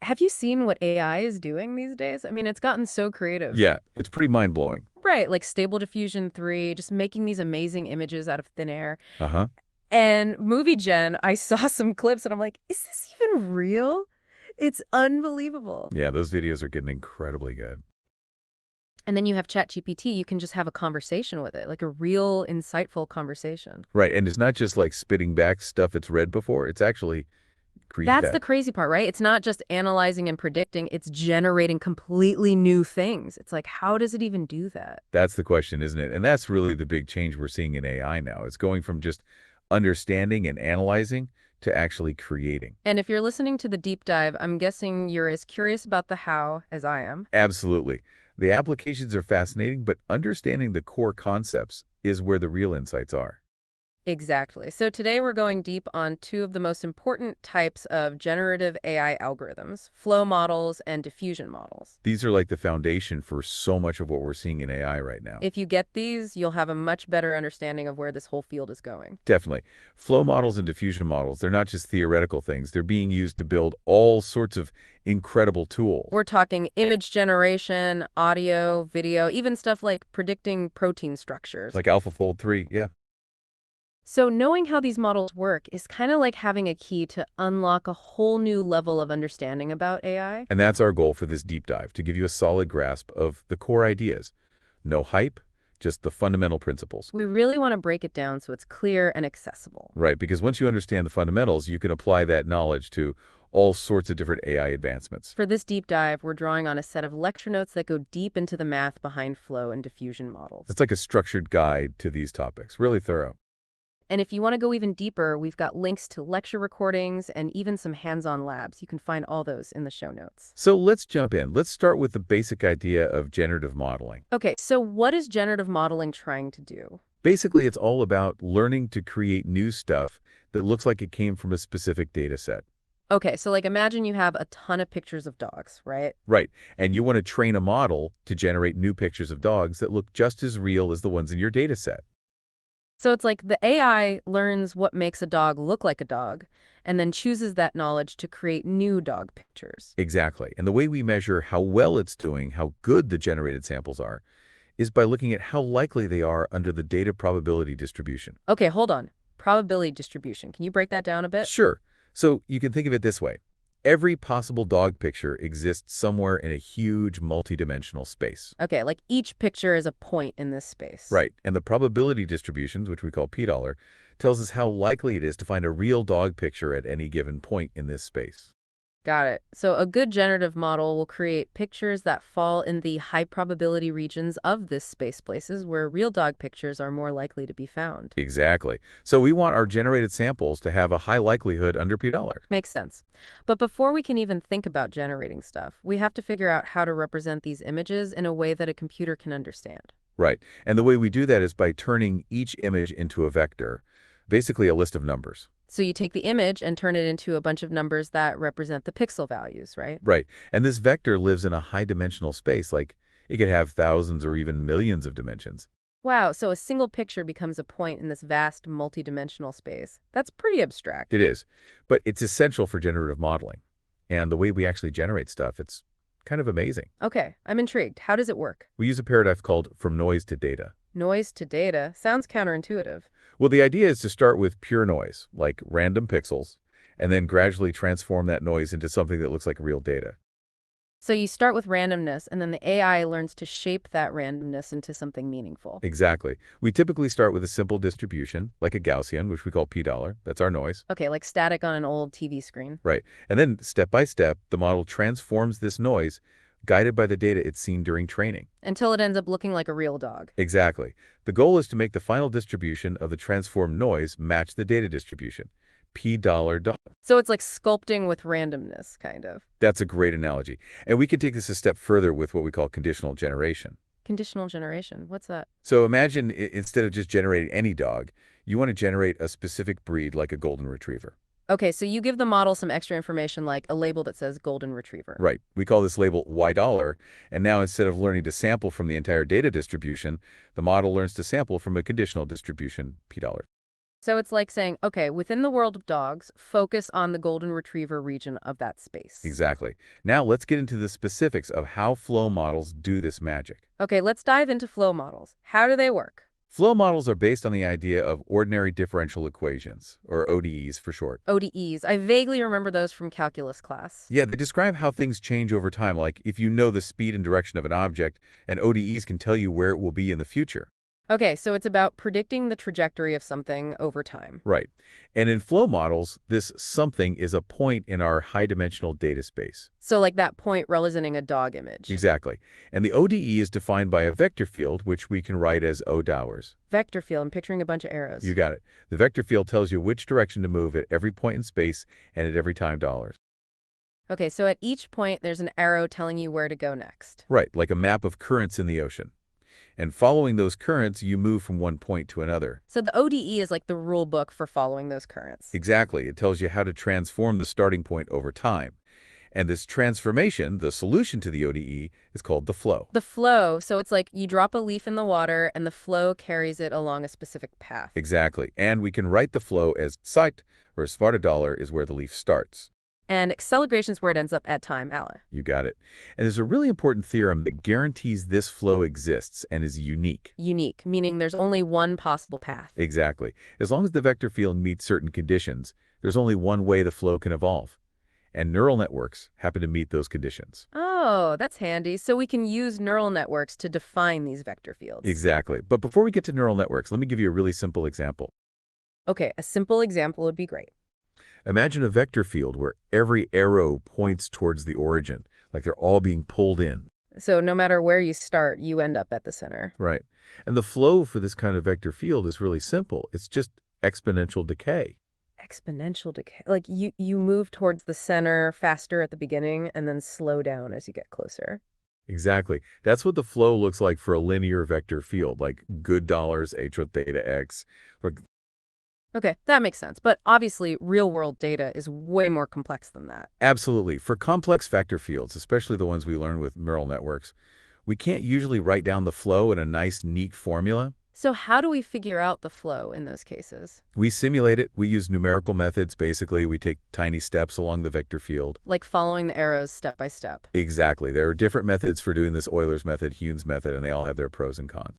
Have you seen what AI is doing these days? I mean, it's gotten so creative. Yeah, it's pretty mind-blowing. Right, like Stable Diffusion 3, just making these amazing images out of thin air. Uh-huh. And Movie Gen, I saw some clips and I'm like, is this even real? It's unbelievable. Yeah, those videos are getting incredibly good. And then you have ChatGPT, you can just have a conversation with it, like a real insightful conversation. Right, and it's not just like spitting back stuff it's read before, it's actually create That's the that. crazy part, right? It's not just analyzing and predicting, it's generating completely new things. It's like, how does it even do that? That's the question, isn't it? And that's really the big change we're seeing in AI now. It's going from just understanding and analyzing to actually creating. And if you're listening to the deep dive, I'm guessing you're as curious about the how as I am. Absolutely. The applications are fascinating, but understanding the core concepts is where the real insights are. Exactly. So today we're going deep on two of the most important types of generative AI algorithms, flow models and diffusion models. These are like the foundation for so much of what we're seeing in AI right now. If you get these, you'll have a much better understanding of where this whole field is going. Definitely. Flow models and diffusion models, they're not just theoretical things. They're being used to build all sorts of incredible tools, We're talking image generation, audio, video, even stuff like predicting protein structures. like AlphaFold 3. Yeah. So knowing how these models work is kind of like having a key to unlock a whole new level of understanding about AI. And that's our goal for this deep dive, to give you a solid grasp of the core ideas. No hype, just the fundamental principles. We really want to break it down so it's clear and accessible. Right, because once you understand the fundamentals, you can apply that knowledge to all sorts of different AI advancements. For this deep dive, we're drawing on a set of lecture notes that go deep into the math behind flow and diffusion models. It's like a structured guide to these topics, really thorough. And if you want to go even deeper, we've got links to lecture recordings and even some hands-on labs. You can find all those in the show notes. So let's jump in. Let's start with the basic idea of generative modeling. Okay, so what is generative modeling trying to do? Basically, it's all about learning to create new stuff that looks like it came from a specific data set. Okay, so like imagine you have a ton of pictures of dogs, right? Right. And you want to train a model to generate new pictures of dogs that look just as real as the ones in your data set. So it's like the AI learns what makes a dog look like a dog and then chooses that knowledge to create new dog pictures. Exactly. And the way we measure how well it's doing, how good the generated samples are, is by looking at how likely they are under the data probability distribution. Okay, hold on. Probability distribution. Can you break that down a bit? Sure. So you can think of it this way. Every possible dog picture exists somewhere in a huge multidimensional space. Okay, like each picture is a point in this space. Right. And the probability distributions, which we call p-dollar, tells us how likely it is to find a real dog picture at any given point in this space. Got it. So a good generative model will create pictures that fall in the high probability regions of this space places where real dog pictures are more likely to be found. Exactly. So we want our generated samples to have a high likelihood under p-dollar. Makes sense. But before we can even think about generating stuff, we have to figure out how to represent these images in a way that a computer can understand. Right. And the way we do that is by turning each image into a vector, basically a list of numbers. So you take the image and turn it into a bunch of numbers that represent the pixel values, right? Right. And this vector lives in a high dimensional space, like it could have thousands or even millions of dimensions. Wow, so a single picture becomes a point in this vast multidimensional space. That's pretty abstract. It is. But it's essential for generative modeling. And the way we actually generate stuff, it's kind of amazing. Okay, I'm intrigued. How does it work? We use a paradigm called from noise to data. Noise to data sounds counterintuitive. Well, the idea is to start with pure noise, like random pixels, and then gradually transform that noise into something that looks like real data. So you start with randomness, and then the AI learns to shape that randomness into something meaningful. Exactly. We typically start with a simple distribution, like a Gaussian, which we call p-dollar. That's our noise. Okay, like static on an old TV screen. Right. And then step by step, the model transforms this noise, guided by the data it's seen during training. Until it ends up looking like a real dog. Exactly. The goal is to make the final distribution of the transformed noise match the data distribution. P-dollar dot. So it's like sculpting with randomness, kind of. That's a great analogy. And we can take this a step further with what we call conditional generation. Conditional generation. What's that? So imagine instead of just generating any dog, you want to generate a specific breed like a golden retriever. Okay, so you give the model some extra information like a label that says golden retriever. Right. We call this label Y-dollar. And now instead of learning to sample from the entire data distribution, the model learns to sample from a conditional distribution, P-dollar. So it's like saying, okay, within the world of dogs, focus on the golden retriever region of that space. Exactly. Now let's get into the specifics of how flow models do this magic. Okay, let's dive into flow models. How do they work? Flow models are based on the idea of ordinary differential equations, or ODEs for short. ODEs. I vaguely remember those from calculus class. Yeah, they describe how things change over time, like if you know the speed and direction of an object, and ODEs can tell you where it will be in the future. Okay, so it's about predicting the trajectory of something over time. Right. And in flow models, this something is a point in our high-dimensional data space. So like that point representing a dog image. Exactly. And the ODE is defined by a vector field, which we can write as O-dowers. Vector field, I'm picturing a bunch of arrows. You got it. The vector field tells you which direction to move at every point in space and at every time dollars. Okay, so at each point, there's an arrow telling you where to go next. Right, like a map of currents in the ocean. And following those currents, you move from one point to another. So the ODE is like the rule book for following those currents. Exactly. It tells you how to transform the starting point over time. And this transformation, the solution to the ODE, is called the flow. The flow, so it's like you drop a leaf in the water and the flow carries it along a specific path. Exactly. And we can write the flow as Zeit, where $$ is where the leaf starts. And acceleration is where it ends up at time, Allah. You got it. And there's a really important theorem that guarantees this flow exists and is unique. Unique, meaning there's only one possible path. Exactly. As long as the vector field meets certain conditions, there's only one way the flow can evolve. And neural networks happen to meet those conditions. Oh, that's handy. So we can use neural networks to define these vector fields. Exactly. But before we get to neural networks, let me give you a really simple example. Okay, a simple example would be great. Imagine a vector field where every arrow points towards the origin, like they're all being pulled in. So no matter where you start, you end up at the center. Right. And the flow for this kind of vector field is really simple. It's just exponential decay. Exponential decay. Like you move towards the center faster at the beginning and then slow down as you get closer. Exactly. That's what the flow looks like for a linear vector field, like good dollars, h with theta x. Or Okay, that makes sense. But obviously, real-world data is way more complex than that. absolutely. For complex vector fields, especially the ones we learn with neural networks, we can't usually write down the flow in a nice, neat formula. So how do we figure out the flow in those cases? We simulate it. We use numerical methods. Basically, we take tiny steps along the vector field. Like following the arrows step by step. Exactly. There are different methods for doing this: Euler's method, Hume's method, and they all have their pros and cons.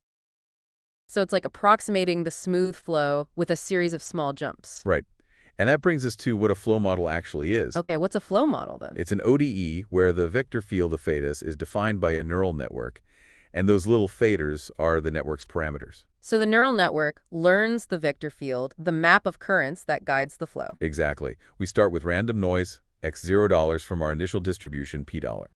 So it's like approximating the smooth flow with a series of small jumps. Right. And that brings us to what a flow model actually is. Okay, what's a flow model then? It's an ODE where the vector field of thetas is defined by a neural network, and those little theta's are the network's parameters. So the neural network learns the vector field, the map of currents that guides the flow. Exactly. We start with random noise, $0 from our initial distribution, $.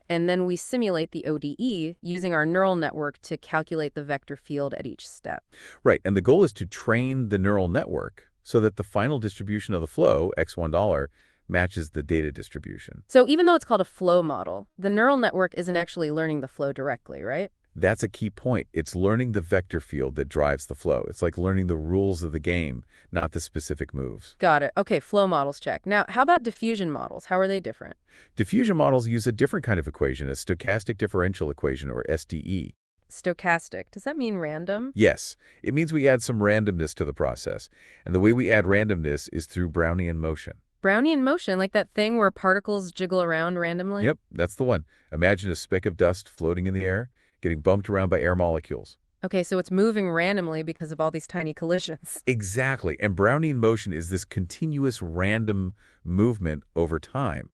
And then we simulate the ODE using our neural network to calculate the vector field at each step. Right, and the goal is to train the neural network so that the final distribution of the flow, $1, matches the data distribution. So even though it's called a flow model, the neural network isn't actually learning the flow directly, right? That's a key point. It's learning the vector field that drives the flow. It's like learning the rules of the game, not the specific moves. Got it. Okay, flow models check. Now, how about diffusion models? How are they different? Diffusion models use a different kind of equation, a stochastic differential equation, or SDE. Stochastic. Does that mean random? Yes, it means we add some randomness to the process. And the way we add randomness is through Brownian motion. Brownian motion, like that thing where particles jiggle around randomly? Yep, that's the one. Imagine a speck of dust floating in the air, getting bumped around by air molecules. Okay, so it's moving randomly because of all these tiny collisions. Exactly. And Brownian motion is this continuous random movement over time.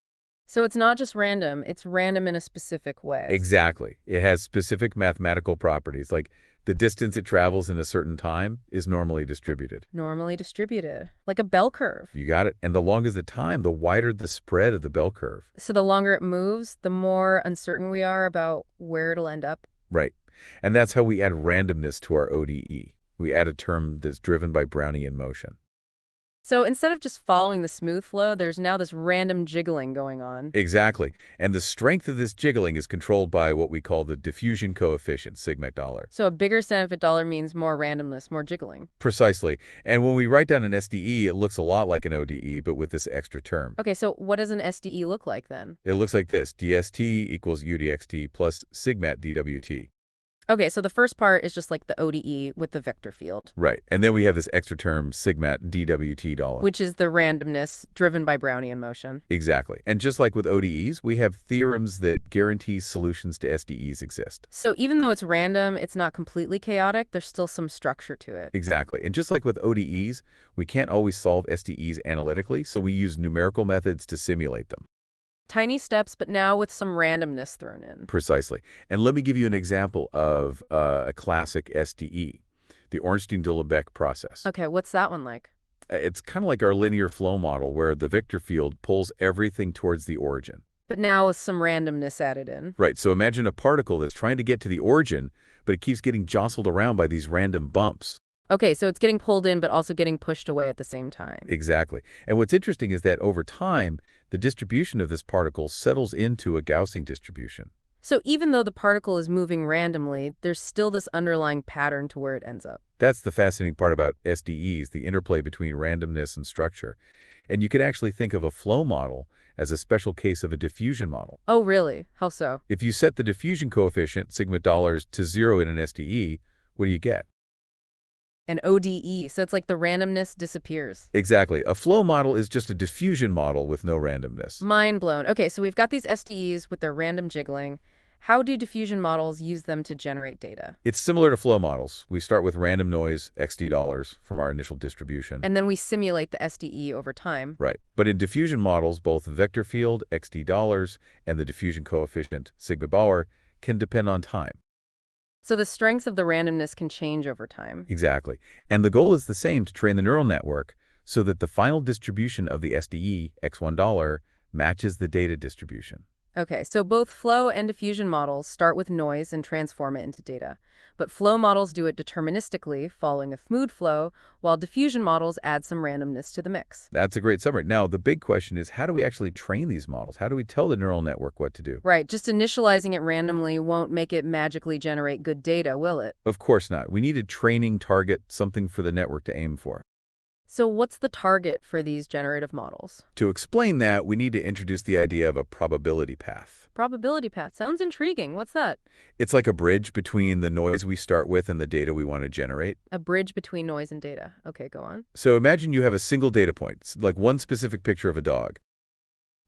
So it's not just random, it's random in a specific way. Exactly. It has specific mathematical properties, like the distance it travels in a certain time is normally distributed. Normally distributed, like a bell curve. You got it. And the longer the time, the wider the spread of the bell curve. So the longer it moves, the more uncertain we are about where it'll end up. Right. And that's how we add randomness to our ODE. We add a term that's driven by Brownian motion. So instead of just following the smooth flow, there's now this random jiggling going on. Exactly. And the strength of this jiggling is controlled by what we call the diffusion coefficient, $. So a bigger benefit dollar means more randomness, more jiggling. Precisely. And when we write down an SDE, it looks a lot like an ODE, but with this extra term. Okay, so what does an SDE look like then? It looks like this: DST equals UDXT plus sigmat DWT. Okay, so the first part is just like the ODE with the vector field, Right. And then we have this extra term, sigmat DWT dollar. which is the randomness driven by Brownian motion. Exactly. And just like with ODEs, we have theorems that guarantee solutions to SDEs exist. So even though it's random, it's not completely chaotic. There's still some structure to it. Exactly. And just like with ODEs, we can't always solve SDEs analytically, so we use numerical methods to simulate them. Tiny steps, but now with some randomness thrown in. Precisely. And let me give you an example of a classic SDE, the Ornstein-Dullebeck process. Okay, what's that one like? It's kind of like our linear flow model where the vector field pulls everything towards the origin. But now with some randomness added in. Right. So imagine a particle that's trying to get to the origin, but it keeps getting jostled around by these random bumps. Okay, so it's getting pulled in, but also getting pushed away at the same time. Exactly. And what's interesting is that over time, the distribution of this particle settles into a Gaussian distribution. So even though the particle is moving randomly, there's still this underlying pattern to where it ends up. That's the fascinating part about SDEs, the interplay between randomness and structure. And you can actually think of a flow model as a special case of a diffusion model. Oh, really? How so? If you set the diffusion coefficient, sigma dollars, to 0 in an SDE, what do you get? An ODE, so it's like the randomness disappears. Exactly. A flow model is just a diffusion model with no randomness. Mind blown. Okay, so we've got these SDEs with their random jiggling. How do diffusion models use them to generate data? It's similar to flow models. We start with random noise, XD dollars, from our initial distribution. And then we simulate the SDE over time. Right. But in diffusion models, both the vector field, XD dollars, and the diffusion coefficient, sigma Bauer, can depend on time. So the strength of the randomness can change over time. Exactly. And the goal is the same to train the neural network so that the final distribution of the SDE, x1 matches the data distribution. Okay, so both flow and diffusion models start with noise and transform it into data. But flow models do it deterministically, following a smooth flow, while diffusion models add some randomness to the mix. That's a great summary. Now, the big question is, how do we actually train these models? How do we tell the neural network what to do? Right, just initializing it randomly won't make it magically generate good data, will it? Of course not. We need a training target, something for the network to aim for. So what's the target for these generative models? To explain that, we need to introduce the idea of a probability path. Probability path. Sounds intriguing. What's that? It's like a bridge between the noise we start with and the data we want to generate. A bridge between noise and data. Okay, go on. So imagine you have a single data point, like one specific picture of a dog.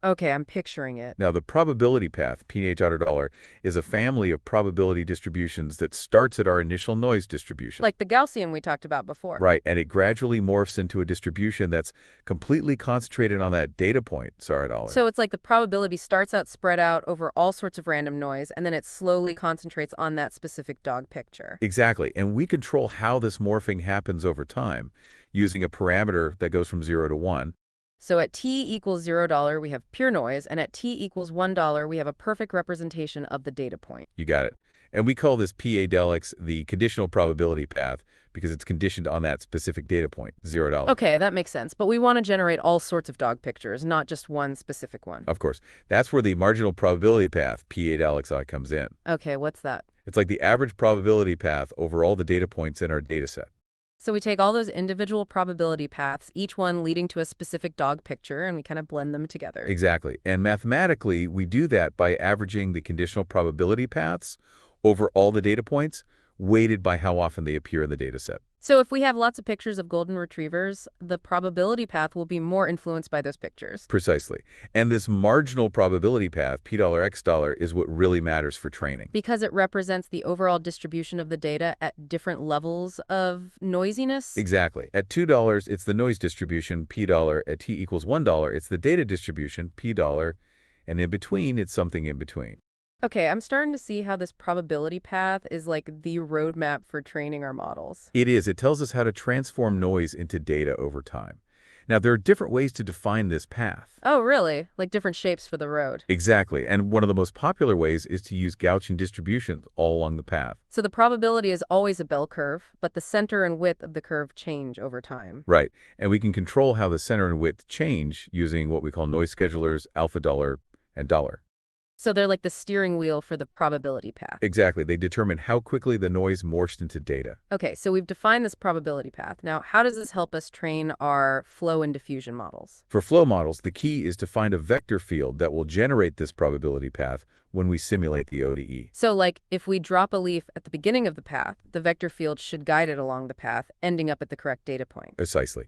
Okay, I'm picturing it. Now, the probability path, $, is a family of probability distributions that starts at our initial noise distribution. Like the Gaussian we talked about before. Right, and it gradually morphs into a distribution that's completely concentrated on that data point, $. So it's like the probability starts out spread out over all sorts of random noise, and then it slowly concentrates on that specific dog picture. Exactly, and we control how this morphing happens over time using a parameter that goes from 0 to 1. So at t equals $0, we have pure noise, and at t equals $1, we have a perfect representation of the data point. You got it. And we call this Xiaol.x the conditional probability path because it's conditioned on that specific data point, $0. Okay, that makes sense. But we want to generate all sorts of dog pictures, not just one specific one. Of course. That's where the marginal probability path, Xiaol.xi, comes in. Okay, what's that? It's like the average probability path over all the data points in our data set. So we take all those individual probability paths, each one leading to a specific dog picture, and we kind of blend them together. Exactly. And mathematically, we do that by averaging the conditional probability paths over all the data points, weighted by how often they appear in the data set. So if we have lots of pictures of golden retrievers, the probability path will be more influenced by those pictures. Precisely. And this marginal probability path, $x, is what really matters for training. Because it represents the overall distribution of the data at different levels of noisiness? Exactly. At $2, it's the noise distribution, $. At t equals $1, it's the data distribution, $. And in between, it's something in between. Okay, I'm starting to see how this probability path is like the roadmap for training our models. It is. It tells us how to transform noise into data over time. Now, there are different ways to define this path. Oh, really? Like different shapes for the road. Exactly. And one of the most popular ways is to use Gaussian distributions all along the path. So the probability is always a bell curve, but the center and width of the curve change over time. Right. And we can control how the center and width change using what we call noise schedulers, alpha dollar and dollar. So they're like the steering wheel for the probability path. Exactly. They determine how quickly the noise morphs into data. Okay, so we've defined this probability path. Now, how does this help us train our flow and diffusion models? For flow models, the key is to find a vector field that will generate this probability path when we simulate the ODE. So, like, if we drop a leaf at the beginning of the path, the vector field should guide it along the path, ending up at the correct data point. Precisely.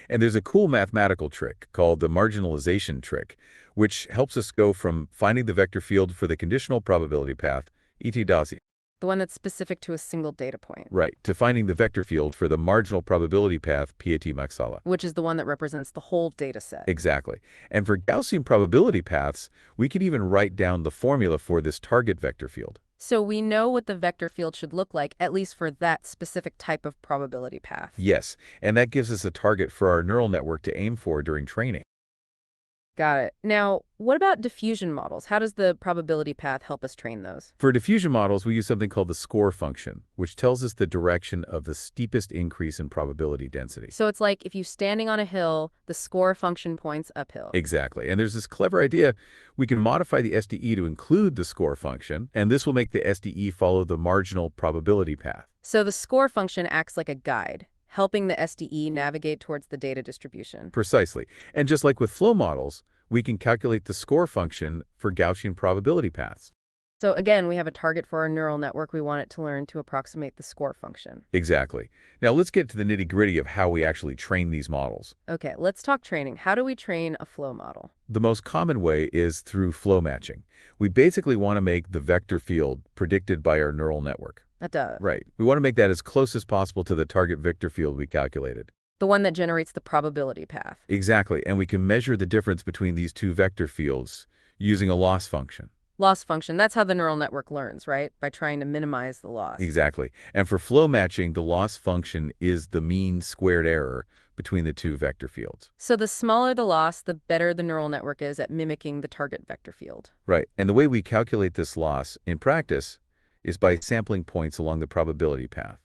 And there's a cool mathematical trick called the marginalization trick, which helps us go from finding the vector field for the conditional probability path, ET-DASI, The one that's specific to a single data point. right, to finding the vector field for the marginal probability path, PAT-MAXALA. Which is the one that represents the whole data set. Exactly. And for Gaussian probability paths, we can even write down the formula for this target vector field. So we know what the vector field should look like, at least for that specific type of probability path. Yes, and that gives us a target for our neural network to aim for during training. Got it. Now, what about diffusion models? How does the probability path help us train those? For diffusion models, we use something called the score function, which tells us the direction of the steepest increase in probability density. So it's like if you're standing on a hill, the score function points uphill. Exactly. And there's this clever idea. We can modify the SDE to include the score function, and this will make the SDE follow the marginal probability path. So the score function acts like a guide, helping the SDE navigate towards the data distribution. Precisely. And just like with flow models, we can calculate the score function for Gaussian probability paths. So again, we have a target for our neural network. We want it to learn to approximate the score function. Exactly. Now let's get to the nitty-gritty of how we actually train these models. Okay, let's talk training. How do we train a flow model? The most common way is through flow matching. We basically want to make the vector field predicted by our neural network. That does. Right. We want to make that as close as possible to the target vector field we calculated. The one that generates the probability path. Exactly. And we can measure the difference between these two vector fields using a loss function. Loss function, that's how the neural network learns, right? By trying to minimize the loss. Exactly. And for flow matching, the loss function is the mean squared error between the two vector fields. So the smaller the loss, the better the neural network is at mimicking the target vector field. Right. And the way we calculate this loss in practice is by sampling points along the probability path.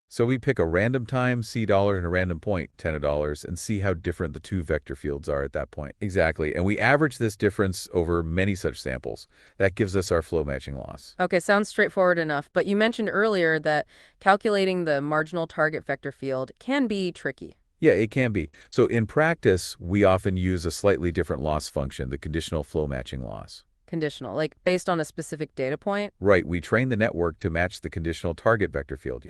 So we pick a random time, $C, and a random point, $10, and see how different the two vector fields are at that point. Exactly. And we average this difference over many such samples. That gives us our flow matching loss. Okay, sounds straightforward enough. But you mentioned earlier that calculating the marginal target vector field can be tricky. Yeah, it can be. So in practice, we often use a slightly different loss function, the conditional flow matching loss. Conditional, like based on a specific data point. Right. We train the network to match the conditional target vector field.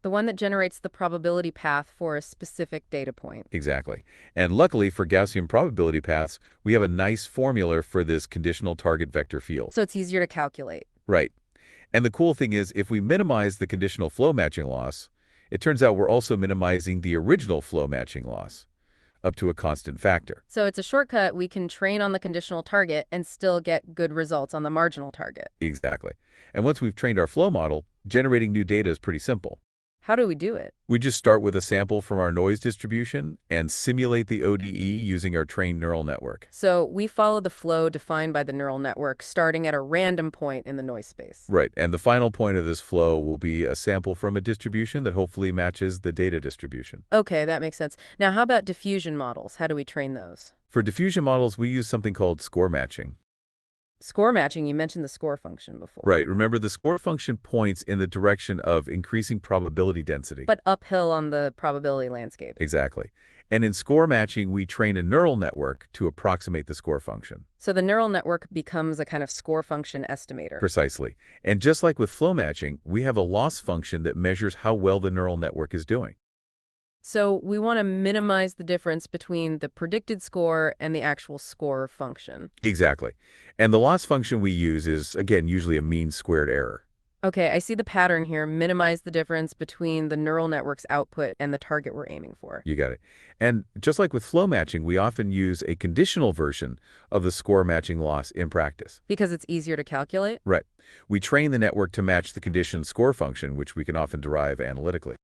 The one that generates the probability path for a specific data point. Exactly. And luckily for Gaussian probability paths, we have a nice formula for this conditional target vector field. So it's easier to calculate. Right. And the cool thing is, if we minimize the conditional flow matching loss, it turns out we're also minimizing the original flow matching loss up to a constant factor. So it's a shortcut. We can train on the conditional target and still get good results on the marginal target. Exactly. And once we've trained our flow model, generating new data is pretty simple. How do we do it? We just start with a sample from our noise distribution and simulate the ODE using our trained neural network. So we follow the flow defined by the neural network, starting at a random point in the noise space. Right, and the final point of this flow will be a sample from a distribution that hopefully matches the data distribution. Okay, that makes sense. Now, how about diffusion models? How do we train those? For diffusion models, we use something called score matching. Score matching, you mentioned the score function before. Right, remember the score function points in the direction of increasing probability density. But uphill on the probability landscape. Exactly. And in score matching, we train a neural network to approximate the score function. So the neural network becomes a kind of score function estimator. Precisely. And just like with flow matching, we have a loss function that measures how well the neural network is doing. So we want to minimize the difference between the predicted score and the actual score function. Exactly. And the loss function we use is, again, usually a mean squared error. Okay, I see the pattern here. Minimize the difference between the neural network's output and the target we're aiming for. You got it. And just like with flow matching, we often use a conditional version of the score matching loss in practice. Because it's easier to calculate? Right. We train the network to match the conditioned score function, which we can often derive analytically.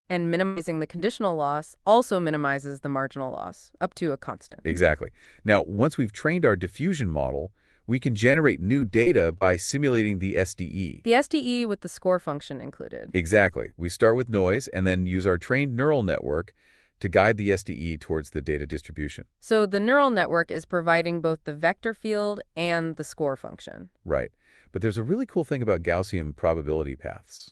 And minimizing the conditional loss also minimizes the marginal loss, up to a constant. Exactly. Now, once we've trained our diffusion model, we can generate new data by simulating the SDE. The SDE with the score function included. Exactly. We start with noise and then use our trained neural network to guide the SDE towards the data distribution. So the neural network is providing both the vector field and the score function. Right. But there's a really cool thing about Gaussian probability paths.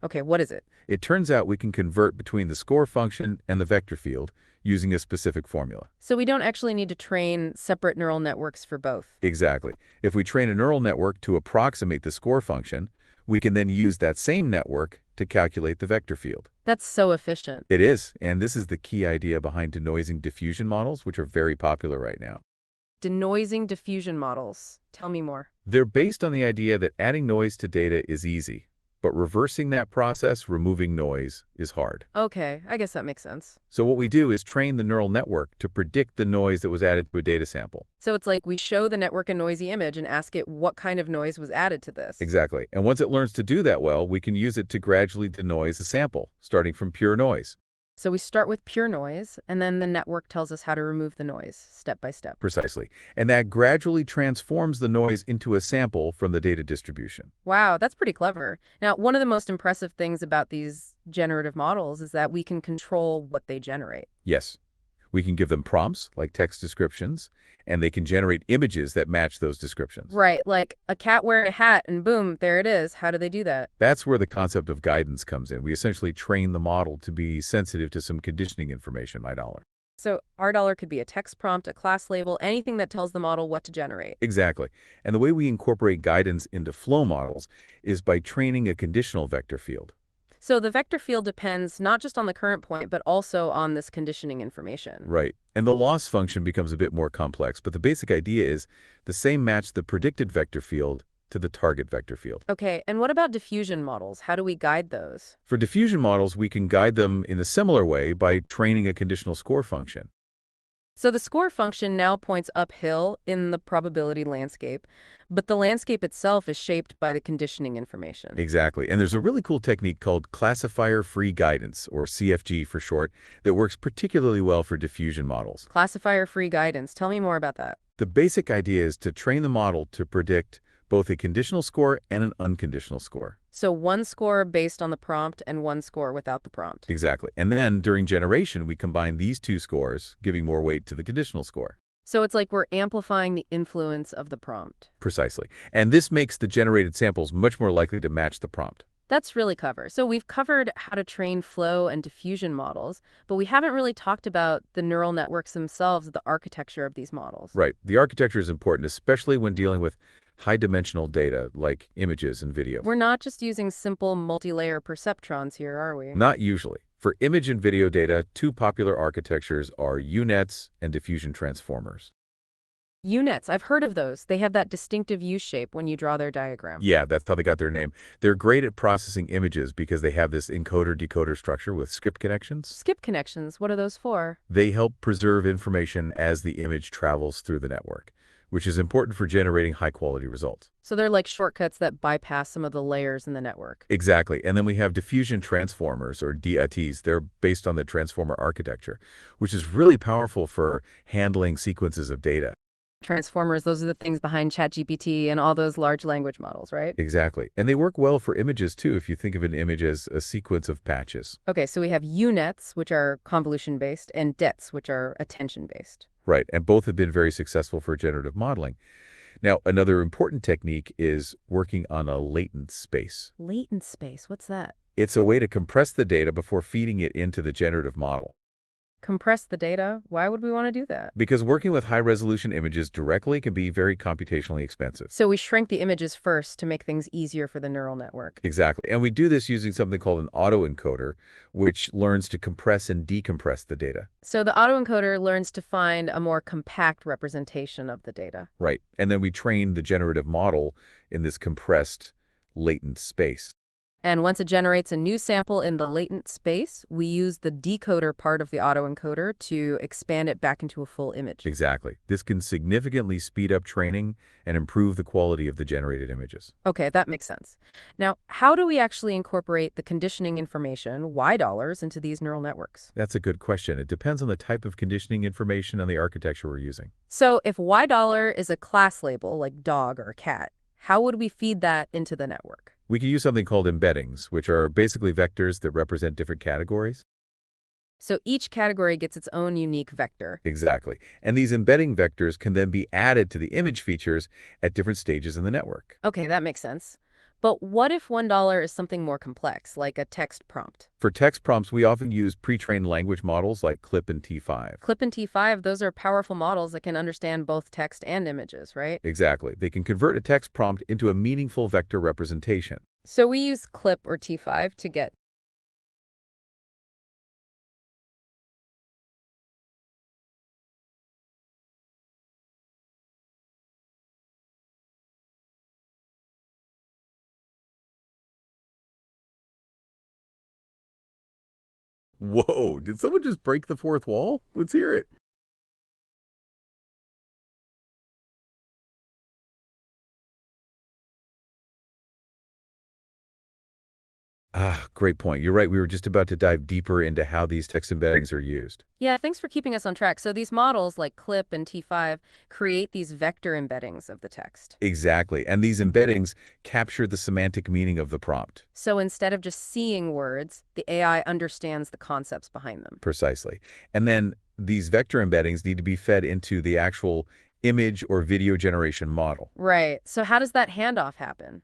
Okay, what is it? It turns out we can convert between the score function and the vector field using a specific formula. So we don't actually need to train separate neural networks for both. Exactly. If we train a neural network to approximate the score function, we can then use that same network to calculate the vector field. That's so efficient. It is, and this is the key idea behind denoising diffusion models, which are very popular right now. Denoising diffusion models. Tell me more. They're based on the idea that adding noise to data is easy, but reversing that process, removing noise, is hard. Okay, I guess that makes sense. So what we do is train the neural network to predict the noise that was added to a data sample. So it's like we show the network a noisy image and ask it what kind of noise was added to this. Exactly. And once it learns to do that well, we can use it to gradually denoise a sample, starting from pure noise. So we start with pure noise, and then the network tells us how to remove the noise, step by step. Precisely. And that gradually transforms the noise into a sample from the data distribution. Wow, that's pretty clever. Now, one of the most impressive things about these generative models is that we can control what they generate. Yes. We can give them prompts, like text descriptions, and they can generate images that match those descriptions. Right, like a cat wearing a hat, and boom, there it is. How do they do that? That's where the concept of guidance comes in. We essentially train the model to be sensitive to some conditioning information, my dollar. So $R could be a text prompt, a class label, anything that tells the model what to generate. Exactly. And the way we incorporate guidance into flow models is by training a conditional vector field. So the vector field depends not just on the current point, but also on this conditioning information. Right. And the loss function becomes a bit more complex, but the basic idea is the same match the predicted vector field to the target vector field. Okay, and what about diffusion models? How do we guide those? For diffusion models, we can guide them in a similar way by training a conditional score function. So the score function now points uphill in the probability landscape, but the landscape itself is shaped by the conditioning information. Exactly. And there's a really cool technique called classifier-free guidance, or CFG for short, that works particularly well for diffusion models. Classifier-free guidance. Tell me more about that. The basic idea is to train the model to predict both a conditional score and an unconditional score. So one score based on the prompt and one score without the prompt. Exactly. And then during generation, we combine these two scores, giving more weight to the conditional score. So it's like we're amplifying the influence of the prompt. Precisely. And this makes the generated samples much more likely to match the prompt. That's really clever. So we've covered how to train flow and diffusion models, but we haven't really talked about the neural networks themselves, the architecture of these models. Right. The architecture is important, especially when dealing with high-dimensional data like images and video. We're not just using simple multi-layer perceptrons here, are we? Not usually. For image and video data, two popular architectures are U-nets and diffusion transformers. U-nets, I've heard of those. They have that distinctive U shape when you draw their diagram. Yeah, that's how they got their name. They're great at processing images because they have this encoder-decoder structure with skip connections. Skip connections, what are those for? They help preserve information as the image travels through the network, which is important for generating high-quality results. So they're like shortcuts that bypass some of the layers in the network. Exactly. And then we have diffusion transformers, or DITs. They're based on the transformer architecture, which is really powerful for handling sequences of data. Transformers, those are the things behind ChatGPT and all those large language models, right? Exactly. And they work well for images, too, if you think of an image as a sequence of patches. Okay, so we have U-nets, which are convolution-based, and DETs, which are attention-based. Right. And both have been very successful for generative modeling. Now, another important technique is working on a latent space. Latent space, what's that? It's a way to compress the data before feeding it into the generative model. Compress the data? Why would we want to do that? Because working with high-resolution images directly can be very computationally expensive. So we shrink the images first to make things easier for the neural network. Exactly. And we do this using something called an autoencoder, which learns to compress and decompress the data. So the autoencoder learns to find a more compact representation of the data. Right. And then we train the generative model in this compressed latent space. And once it generates a new sample in the latent space, we use the decoder part of the autoencoder to expand it back into a full image. Exactly. This can significantly speed up training and improve the quality of the generated images. Okay, that makes sense. Now, how do we actually incorporate the conditioning information, $, into these neural networks? That's a good question. It depends on the type of conditioning information and the architecture we're using. So if $, is a class label like dog or cat, how would we feed that into the network? We can use something called embeddings, which are basically vectors that represent different categories. So each category gets its own unique vector. Exactly. And these embedding vectors can then be added to the image features at different stages in the network. Okay, that makes sense. But what if $1 is something more complex, like a text prompt? For text prompts, we often use pre-trained language models like CLIP and T5. Clip and T5, those are powerful models that can understand both text and images, right? Exactly. They can convert a text prompt into a meaningful vector representation. So we use Clip or T5 to get. Whoa, did someone just break the fourth wall? Let's hear it. Ah, great point. You're right. We were just about to dive deeper into how these text embeddings are used. Yeah, thanks for keeping us on track. So these models like Clip and T5 create these vector embeddings of the text. Exactly. And these embeddings capture the semantic meaning of the prompt. So instead of just seeing words, the AI understands the concepts behind them. Precisely. And then these vector embeddings need to be fed into the actual image or video generation model. Right. So how does that handoff happen?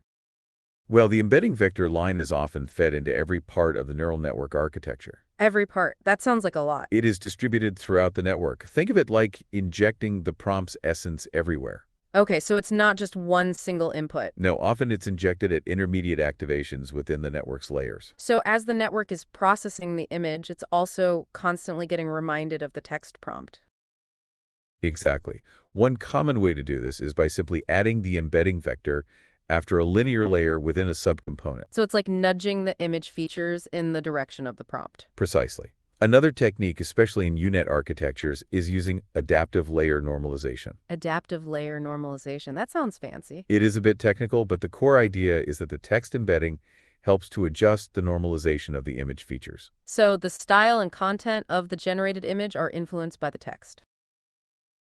Well, the embedding vector line is often fed into every part of the neural network architecture. Every part. That sounds like a lot. It is distributed throughout the network. Think of it like injecting the prompt's essence everywhere. Okay, so it's not just one single input. No, often it's injected at intermediate activations within the network's layers. So as the network is processing the image, it's also constantly getting reminded of the text prompt. Exactly. One common way to do this is by simply adding the embedding vector after a linear layer within a subcomponent. So it's like nudging the image features in the direction of the prompt. Precisely. Another technique, especially in UNet architectures, is using adaptive layer normalization. Adaptive layer normalization. That sounds fancy. It is a bit technical, but the core idea is that the text embedding helps to adjust the normalization of the image features. So the style and content of the generated image are influenced by the text.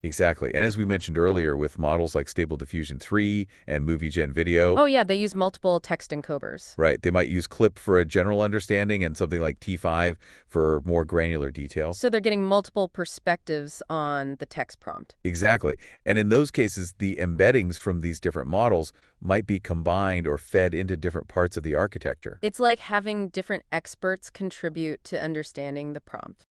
Exactly. And as we mentioned earlier, with models like Stable Diffusion 3 and Movie Gen Video, Oh yeah, they use multiple text encoders. right, they might use CLIP for a general understanding and something like T5 for more granular detail. So they're getting multiple perspectives on the text prompt. Exactly. And in those cases, the embeddings from these different models might be combined or fed into different parts of the architecture. It's like having different experts contribute to understanding the prompt.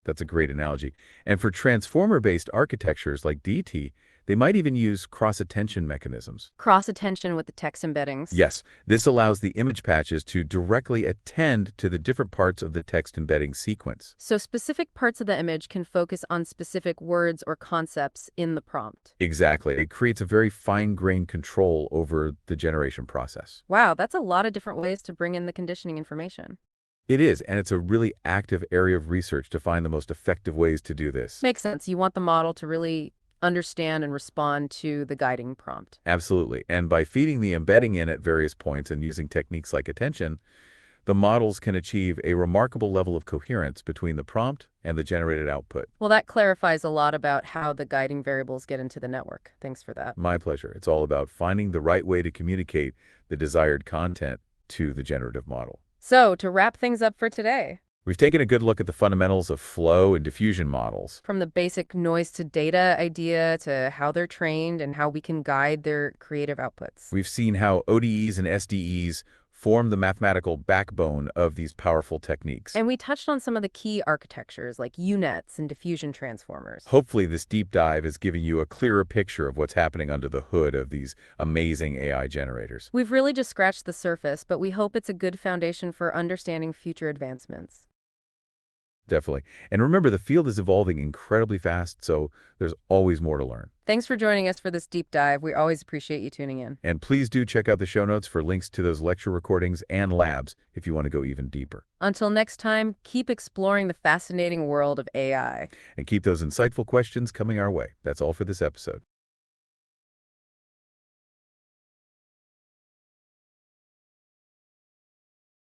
That's a great analogy. And for transformer-based architectures like DT, they might even use cross-attention mechanisms. Cross attention with the text embeddings. Yes, this allows the image patches to directly attend to the different parts of the text embedding sequence. So specific parts of the image can focus on specific words or concepts in the prompt. Exactly. It creates a very fine-grained control over the generation process. Wow, that's a lot of different ways to bring in the conditioning information. It is, and it's a really active area of research to find the most effective ways to do this. Makes sense. You want the model to really understand and respond to the guiding prompt. Absolutely. And by feeding the embedding in at various points and using techniques like attention, the models can achieve a remarkable level of coherence between the prompt and the generated output. Well, that clarifies a lot about how the guiding variables get into the network. Thanks for that. My pleasure. It's all about finding the right way to communicate the desired content to the generative model. So, to wrap things up for today, We've taken a good look at the fundamentals of flow and diffusion models. from the basic noise to data idea to how they're trained and how we can guide their creative outputs. We've seen how ODEs and SDEs form the mathematical backbone of these powerful techniques. And we touched on some of the key architectures like UNets and diffusion transformers. Hopefully, this deep dive is giving you a clearer picture of what's happening under the hood of these amazing AI generators. We've really just scratched the surface, but we hope it's a good foundation for understanding future advancements. Definitely. And remember, the field is evolving incredibly fast, so there's always more to learn. Thanks for joining us for this deep dive. We always appreciate you tuning in. And please do check out the show notes for links to those lecture recordings and labs if you want to go even deeper. Until next time, keep exploring the fascinating world of AI. And keep those insightful questions coming our way. That's all for this episode.